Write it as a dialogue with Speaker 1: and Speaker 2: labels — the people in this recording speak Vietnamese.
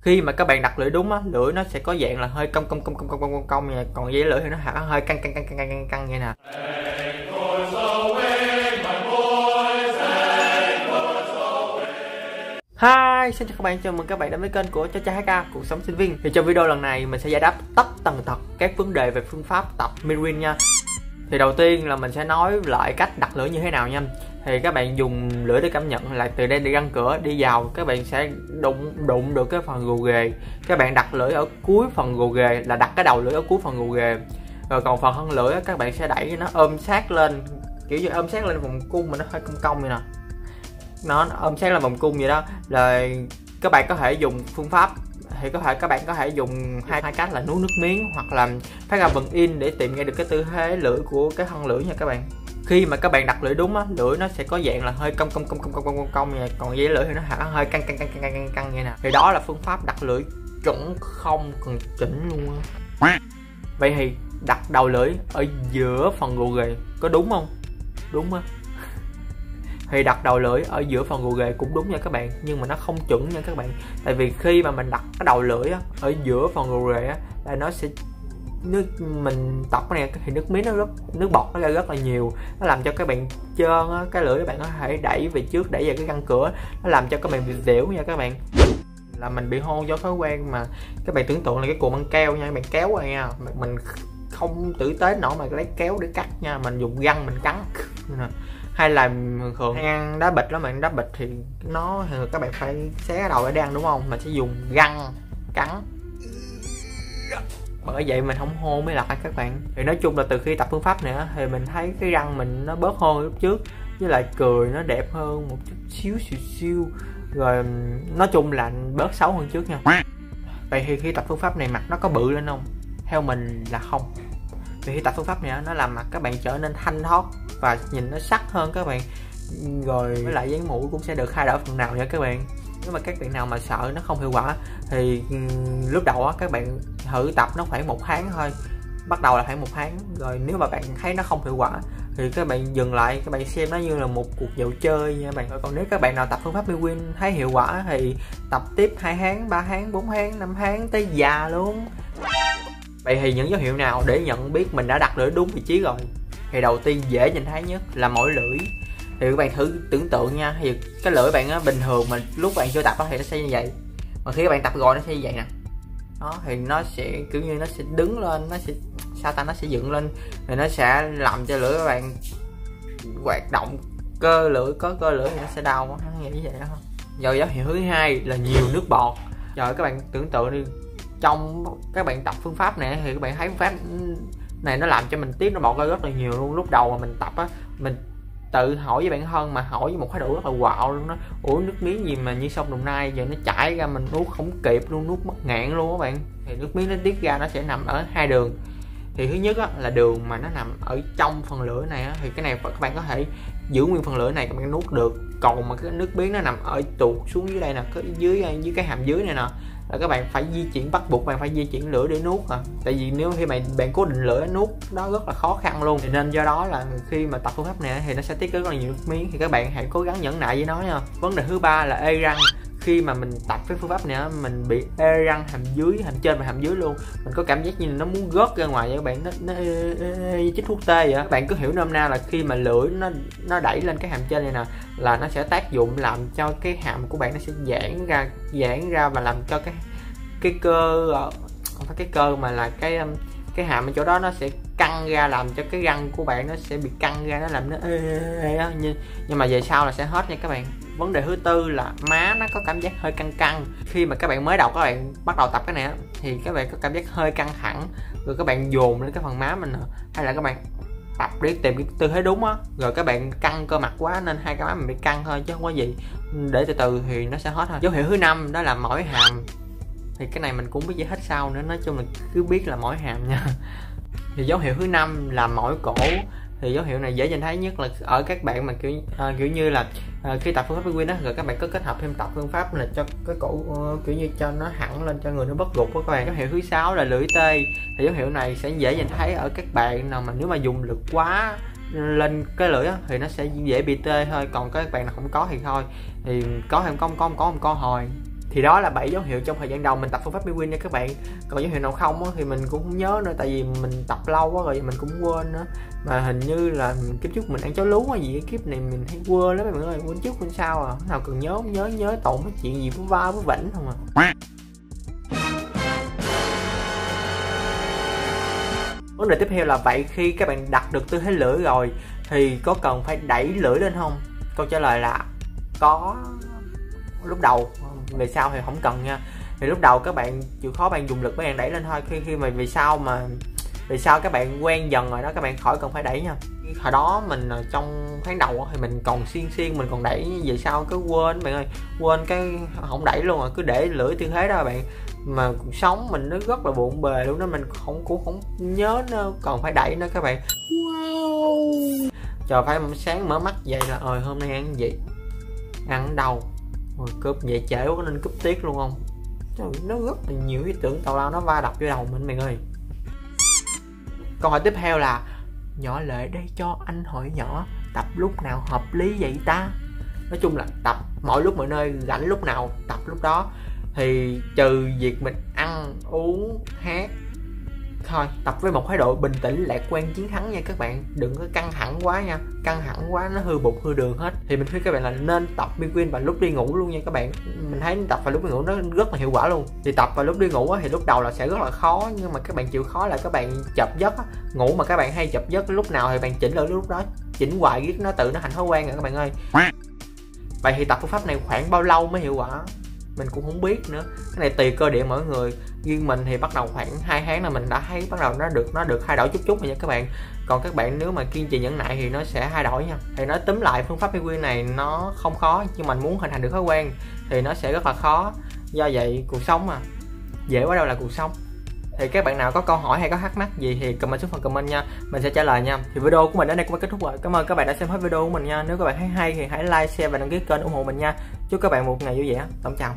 Speaker 1: Khi mà các bạn đặt lưỡi đúng á, lưỡi nó sẽ có dạng là hơi cong nha, còn dây lưỡi thì nó hơi căng như nè. Hi, xin chào các bạn, chào mừng các bạn đến với kênh của Cha Cha HK Cuộc Sống Sinh Viên. Thì trong video lần này mình sẽ giải đáp tất tần tật các vấn đề về phương pháp tập Mirin nha. Thì đầu tiên là mình sẽ nói lại cách đặt lưỡi như thế nào nha. Thì các bạn dùng lưỡi để cảm nhận là từ đây đi răng cửa đi vào, các bạn sẽ đụng được cái phần gù ghề. Các bạn đặt lưỡi ở cuối phần gù ghề, là đặt cái đầu lưỡi ở cuối phần gù ghề. Rồi còn phần thân lưỡi các bạn sẽ đẩy nó ôm sát lên, kiểu như ôm sát lên vòng cung mà nó hơi cong như nè. Nó ôm sát lên vòng cung vậy đó. Rồi các bạn có thể dùng phương pháp thì các bạn có thể dùng hai cách là nuốt nước miếng hoặc là phát ra vần in để tìm ra được cái tư thế lưỡi của cái thân lưỡi nha các bạn. Khi mà các bạn đặt lưỡi đúng á, lưỡi nó sẽ có dạng là hơi cong nha, còn dây lưỡi thì nó hơi căng như nè. Thì đó là phương pháp đặt lưỡi chuẩn không cần chỉnh luôn á. Vậy thì đặt đầu lưỡi ở giữa phần gù ghề có đúng không? Đúng á. Thì đặt đầu lưỡi ở giữa phần gù ghề cũng đúng nha các bạn, nhưng mà nó không chuẩn nha các bạn. Tại vì khi mà mình đặt cái đầu lưỡi á, ở giữa phần gù ghề á, là nó sẽ mình tập cái này thì nước miếng nước bọt nó ra rất là nhiều, nó làm cho các bạn trơn á, cái lưỡi các bạn có thể đẩy về trước, đẩy về cái răng cửa, nó làm cho các bạn bị dẻo nha các bạn. Là mình bị hôn do thói quen mà các bạn tưởng tượng là cái cuộn băng keo nha, các bạn kéo qua nha, mình không tử tế nổi mà lấy kéo để cắt nha, mình dùng răng mình cắn. Hay là thường ăn đá bịch đó, bạn đá bịch thì nó các bạn phải xé cái đầu để ăn đúng không, mình sẽ dùng răng cắn, bởi vậy mình không hôn mới lại các bạn. Thì nói chung là từ khi tập phương pháp này thì mình thấy cái răng mình nó bớt hôn lúc trước, với lại cười nó đẹp hơn một chút xíu, rồi nói chung là bớt xấu hơn trước nha. Vậy thì khi tập phương pháp này mặt nó có bự lên không? Theo mình là không. Vì khi tập phương pháp này nó làm mặt các bạn trở nên thanh thoát và nhìn nó sắc hơn các bạn. Rồi với lại dáng mũi cũng sẽ được khai đỡ phần nào nha các bạn. Nếu mà các bạn nào mà sợ nó không hiệu quả thì lúc đầu á các bạn thử tập nó khoảng 1 tháng thôi. Bắt đầu là khoảng 1 tháng. Rồi nếu mà bạn thấy nó không hiệu quả thì các bạn dừng lại, các bạn xem nó như là một cuộc dạo chơi nha bạn. Còn nếu các bạn nào tập phương pháp Mirin thấy hiệu quả thì tập tiếp 2 tháng, 3 tháng, 4 tháng, 5 tháng tới già luôn. Vậy thì những dấu hiệu nào để nhận biết mình đã đặt lưỡi đúng vị trí rồi? Thì đầu tiên dễ nhìn thấy nhất là mỏi lưỡi. Thì các bạn thử tưởng tượng nha, thì cái lưỡi bạn á, bình thường mà lúc bạn chưa tập thì nó sẽ như vậy, mà khi các bạn tập rồi nó sẽ như vậy nè. Đó, thì nó sẽ kiểu như nó sẽ đứng lên, nó sẽ nó sẽ dựng lên, thì nó sẽ làm cho lưỡi các bạn hoạt động cơ lưỡi, có cơ lưỡi thì nó sẽ đau, nó nghĩ vậy đó. Rồi dấu hiệu thứ hai là nhiều nước bọt. Rồi các bạn tưởng tượng đi, trong các bạn tập phương pháp này thì các bạn thấy phương pháp này nó làm cho mình tiết nó bọt ra rất là nhiều luôn. Lúc đầu mà mình tập á, mình tự hỏi với bản thân, mà hỏi với một thái độ rất là quạo luôn đó: ủa nước miếng gì mà như sông Đồng Nai giờ nó chảy ra, mình nuốt không kịp luôn, nuốt mất ngạn luôn các bạn. Thì nước miếng nó tiết ra nó sẽ nằm ở 2 đường. Thì thứ nhất á, là đường mà nó nằm ở trong phần lưỡi này á, thì cái này các bạn có thể giữ nguyên phần lưỡi này các bạn nuốt được. Còn mà cái nước miếng nó nằm ở tuột xuống dưới đây nè, dưới cái hàm dưới này nè, là các bạn phải di chuyển, bắt buộc bạn phải di chuyển lưỡi để nuốt à. Tại vì nếu khi bạn cố định lưỡi nuốt nó rất là khó khăn luôn. Thì nên do đó là khi mà tập phương pháp này thì nó sẽ tiết rất là nhiều nước miếng, thì các bạn hãy cố gắng nhẫn nại với nó nha. Vấn đề thứ ba là ê răng. Khi mà mình tập cái phương pháp này mình bị ê răng hàm dưới, hàm trên và hàm dưới luôn. Mình có cảm giác như nó muốn rớt ra ngoài vậy các bạn, nó chích thuốc tê vậy. Các bạn cứ hiểu nôm na là khi mà lưỡi nó đẩy lên cái hàm trên này nè, là nó sẽ tác dụng làm cho cái hàm của bạn nó sẽ giãn ra và làm cho cái cơ, không phải cái cơ mà là cái hàm ở chỗ đó nó sẽ căng ra, làm cho cái răng của bạn nó sẽ bị căng ra, nó làm nó nhưng mà về sau là sẽ hết nha các bạn. Vấn đề thứ tư là má nó có cảm giác hơi căng. Khi mà các bạn mới đầu các bạn bắt đầu tập cái này thì các bạn có cảm giác hơi căng thẳng, rồi các bạn dồn lên cái phần má mình, hay là các bạn tập để tìm cái tư thế đúng á, rồi các bạn căng cơ mặt quá nên hai cái má mình bị căng thôi chứ không có gì, để từ từ thì nó sẽ hết thôi. Dấu hiệu thứ 5 đó là mỏi hàm. Thì cái này mình cũng biết giải thích sau nữa, nói chung là cứ biết là mỏi hàm nha. Thì dấu hiệu thứ 5 là mỏi cổ. Thì dấu hiệu này dễ nhìn thấy nhất là ở các bạn mà kiểu như là khi tập phương pháp Mirin đó, rồi các bạn có kết hợp thêm tập phương pháp là cho cái cổ kiểu như cho nó hẳn lên, cho người nó bất gục của các bạn. Dấu hiệu thứ 6 là lưỡi tê. Thì dấu hiệu này sẽ dễ nhìn thấy ở các bạn nào mà nếu mà dùng lực quá lên cái lưỡi á, thì nó sẽ dễ bị tê thôi. Còn các bạn nào không có thì thôi, thì có hay không có hồi. Thì đó là 7 dấu hiệu trong thời gian đầu mình tập phương pháp MeWin nha các bạn. Còn dấu hiệu nào không á, thì mình cũng không nhớ nữa, tại vì mình tập lâu quá rồi mình cũng quên nữa. Mà hình như là kiếp trước mình ăn cháo lú hay gì, kiếp này mình hay quên lắm các bạn ơi, quên trước quên sau à. Nào cần nhớ không nhớ tộn mấy chuyện gì với va với vảnh không à. Vấn đề tiếp theo là vậy khi các bạn đặt được tư thế lưỡi rồi thì có cần phải đẩy lưỡi lên không? Câu trả lời là có lúc đầu, về sau thì không cần nha. Thì lúc đầu các bạn chịu khó bạn dùng lực các bạn đẩy lên thôi, khi mà về sau các bạn quen dần rồi đó, các bạn khỏi cần phải đẩy nha. Hồi đó mình trong tháng đầu thì mình còn xiên mình còn đẩy, về sau cứ quên bạn ơi, quên cái không đẩy luôn rồi, cứ để lưỡi tư thế đó bạn. Mà cuộc sống mình nó rất là bộn bề luôn đó, mình cũng không nhớ nó còn phải đẩy nữa các bạn. Wow. Trời, phải sáng mở mắt vậy là hôm nay ăn gì, ăn đâu rồi, cướp về trễ quá nên cúp tiết luôn không. Trời, nó rất là nhiều ý tưởng tào lao nó va đập vô đầu mình ơi. Câu hỏi tiếp theo là nhỏ Lệ đây cho anh hỏi nhỏ, tập lúc nào hợp lý vậy ta? Nói chung là tập mọi lúc mọi nơi, rảnh lúc nào tập lúc đó. Thì trừ việc mình ăn uống hát thôi, tập với một thái độ bình tĩnh lạc quan chiến thắng nha các bạn, đừng có căng thẳng quá nha, căng thẳng quá nó hư bụng hư đường hết. Thì mình khuyên các bạn là nên tập MeWin vào lúc đi ngủ luôn nha các bạn. Mình thấy tập vào lúc đi ngủ nó rất là hiệu quả luôn. Thì tập vào lúc đi ngủ thì lúc đầu là sẽ rất là khó, nhưng mà các bạn chịu khó là các bạn chập giấc ngủ mà các bạn hay chập giấc lúc nào thì bạn chỉnh lại lúc đó, chỉnh hoài riết nó tự nó thành thói quen rồi các bạn ơi. Vậy thì tập phương pháp này khoảng bao lâu mới hiệu quả? Mình cũng không biết nữa, cái này tùy cơ địa mỗi người. Riêng mình thì bắt đầu khoảng 2 tháng là mình đã thấy bắt đầu nó được thay đổi chút rồi nha các bạn. Còn các bạn nếu mà kiên trì nhẫn nại thì nó sẽ thay đổi nha. Thì nói túm lại, phương pháp MeWin này nó không khó, nhưng mà muốn hình thành được thói quen thì nó sẽ rất là khó. Do vậy cuộc sống mà dễ quá đâu là cuộc sống. Thì các bạn nào có câu hỏi hay có thắc mắc gì thì comment xuống phần comment nha, mình sẽ trả lời nha. Thì video của mình đến đây cũng đã kết thúc rồi. Cảm ơn các bạn đã xem hết video của mình nha. Nếu các bạn thấy hay thì hãy like, share và đăng ký kênh ủng hộ mình nha. Chúc các bạn một ngày vui vẻ. Tạm chào.